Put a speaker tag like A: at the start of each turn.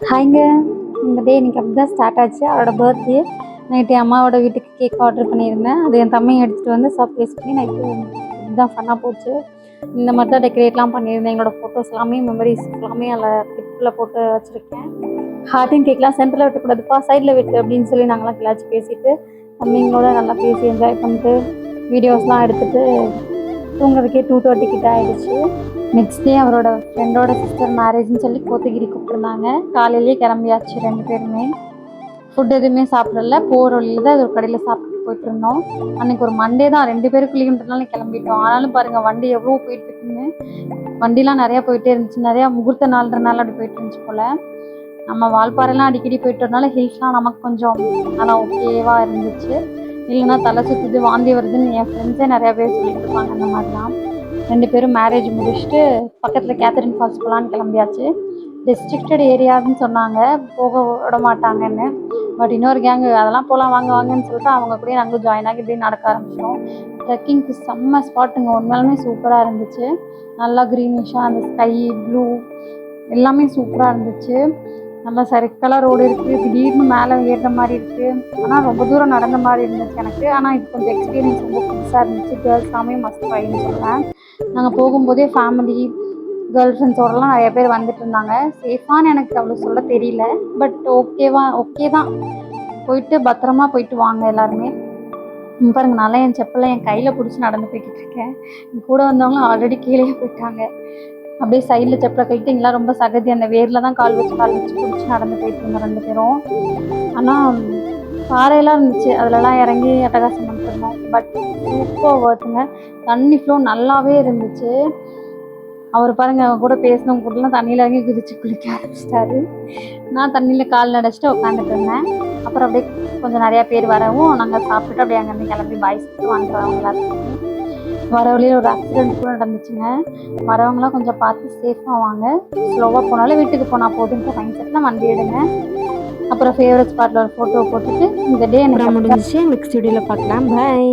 A: ஹாய்ங்க. இந்த டே இன்னைக்கு அப்படி தான் ஸ்டார்ட் ஆச்சு. அவரோட பர்த்டே நைட்டு அம்மாவோட வீட்டுக்கு கேக் ஆர்டர் பண்ணியிருந்தேன். அது என் தம்பி எடுத்துகிட்டு வந்து சர்ப்ரைஸ் பண்ணி நைட்டு இதுதான் ஃபன்னாக போச்சு. இந்த மாதிரி தான் டெக்கரேட்லாம் பண்ணியிருந்தேன். எங்களோட ஃபோட்டோஸ் எல்லாமே மெமரிஸ் எல்லாமே அதில் கிளிப்பில் போட்டு வச்சுருக்கேன். ஹார்ட்டின் கேக்லாம் சென்டரில் விட்டுக்கூடாதுப்பா, சைடில் விட்டு அப்படின்னு சொல்லி நாங்களாம் கிளாச்சு பேசிட்டு தம்பிங்களோட நல்லா பேசி என்ஜாய் பண்ணிட்டு வீடியோஸ்லாம் எடுத்துகிட்டு தூங்குறதுக்கே 2:30 கிட்ட ஆகிடுச்சு. நெக்ஸ்ட் டே அவரோட ஃப்ரெண்டோட சிஸ்டர் மேரேஜ்னு சொல்லி கோத்தகிரி கூப்பிட்டுருந்தாங்க. காலையிலேயே கிளம்பியாச்சு 2 பேருமே. ஃபுட் எதுவுமே சாப்பிடல, போகிற வழியில் தான் ஒரு கடையில் சாப்பிட்டு போயிட்டு இருந்தோம். அன்றைக்கி ஒரு மண்டே தான், 2 பேருக்கு லீவுன்றதுனால கிளம்பிட்டோம். ஆனாலும் பாருங்கள் வண்டி எவ்வளோ போயிட்டு இருக்குன்னு. வண்டிலாம் நிறையா போயிட்டே இருந்துச்சு, நிறையா முகூர்த்த நாள்ன்றனால அப்படி போயிட்டு இருந்துச்சு போல். நம்ம வால்பாறைலாம் அடிக்கடி போயிட்டு வரனால ஹில்ஸ்லாம் நமக்கு கொஞ்சம் நல்லா ஓகேவாக இருந்துச்சு. இல்லைன்னா தலை சுற்றுது வாந்தி வருதுன்னு என் ஃப்ரெண்ட்ஸே நிறையா பேர் சொல்லிட்டு இருப்பாங்க. அந்த மாதிரிலாம் 2 பேரும் மேரேஜ் முடிச்சுட்டு பக்கத்தில் கேத்தரின் ஃபால்ஸ் போகலான்னு கிளம்பியாச்சு. ரெஸ்ட்ரிக்டட் ஏரியான்னு சொன்னாங்க, போக விட மாட்டாங்கன்னு. பட் இன்னொரு கேங்கு அதெல்லாம் போகலாம் வாங்க வாங்கன்னு சொல்லிட்டு அவங்க கூட நாங்கள் ஜாயின் ஆகி இப்படியே நடக்க ஆரம்பிச்சிட்டோம். ட்ரெக்கிங்க்கு செம்ம ஸ்பாட்டுங்க, உண்மையாலுமே சூப்பராக இருந்துச்சு. நல்லா க்ரீனிஷாக அந்த ஸ்கை ப்ளூ எல்லாமே சூப்பராக இருந்துச்சு. நல்லா சர்க்கலாக ரோடு இருக்குது, திடீர்னு மேலே ஏறுற மாதிரி இருக்குது. ஆனால் ரொம்ப தூரம் நடந்த மாதிரி இருந்துச்சு எனக்கு. ஆனால் இது கொஞ்சம் எக்ஸ்பீரியன்ஸ் ரொம்ப புதுசாக இருந்துச்சு. கேர்ள்ஸ் எல்லாமே மஸ்ட் ட்ரைன்னு சொல்லுவேன். நாங்கள் போகும்போதே ஃபேமிலி கேர்ள் ஃப்ரெண்ட்ஸோடலாம் நிறைய பேர் வந்துட்டு இருந்தாங்க. சேஃபான்னு எனக்கு அவ்வளோ சொல்ல தெரியல, பட் ஓகே தான். போயிட்டு பத்திரமா போயிட்டு வாங்க எல்லாருமே. பாருங்கள், நல்லா என் செப்பலை என் கையில் பிடிச்சி நடந்து போய்கிட்டு இருக்கேன். கூட வந்தவங்களும் ஆல்ரெடி கீழே போயிட்டாங்க. அப்படியே சைடில் செப்பலை கட்டிங்களா, ரொம்ப சகதி அந்த வேரில் தான் கால் வச்சு பிடிச்சி நடந்து போயிட்டு இருந்தோம் 2 பேரும். ஆனால் பாறையெல்லாம் இருந்துச்சு, அதிலலாம் இறங்கி அட்டகாசம் பண்ணிருந்தோம். பட் சூப்பர் ஒர்த்துங்க. தண்ணி ஃப்ளோ நல்லாவே இருந்துச்சு. அவர் பாருங்கள், அவங்க கூட பேசினவங்க கூடலாம் தண்ணியில் இறங்கி குதிச்சு குளிக்க ஆரம்பிச்சிட்டாரு. நான் தண்ணியில் கால் நடைச்சிட்டு உட்காந்துட்டு இருந்தேன். அப்புறம் அப்படியே கொஞ்சம் நிறையா பேர் வரவும் நாங்கள் சாப்பிட்டுட்டு அப்படியே அங்கேருந்து கிளம்பி பாய் சொல்லிட்டு வந்துடுறவங்க எல்லாத்துக்குமே. வர வழியில் ஒரு ஆக்சிடென்ட் கூட நடந்துச்சுங்க. வரவங்களாம் கொஞ்சம் பார்த்து சேஃபாக வாங்க. ஸ்லோவாக போனாலும் வீட்டுக்கு போனால் போதுன்ற மைண்ட் செட்டில் வண்டி எடுங்க. அப்புறம் ஃபேவரட் ஸ்பாட்டில் ஒரு ஃபோட்டோ போட்டுட்டு இந்த டே எனக்கு முடிஞ்சிச்சு. நெக்ஸ்ட் வீடியோவில் பார்க்கலாம். பாய்.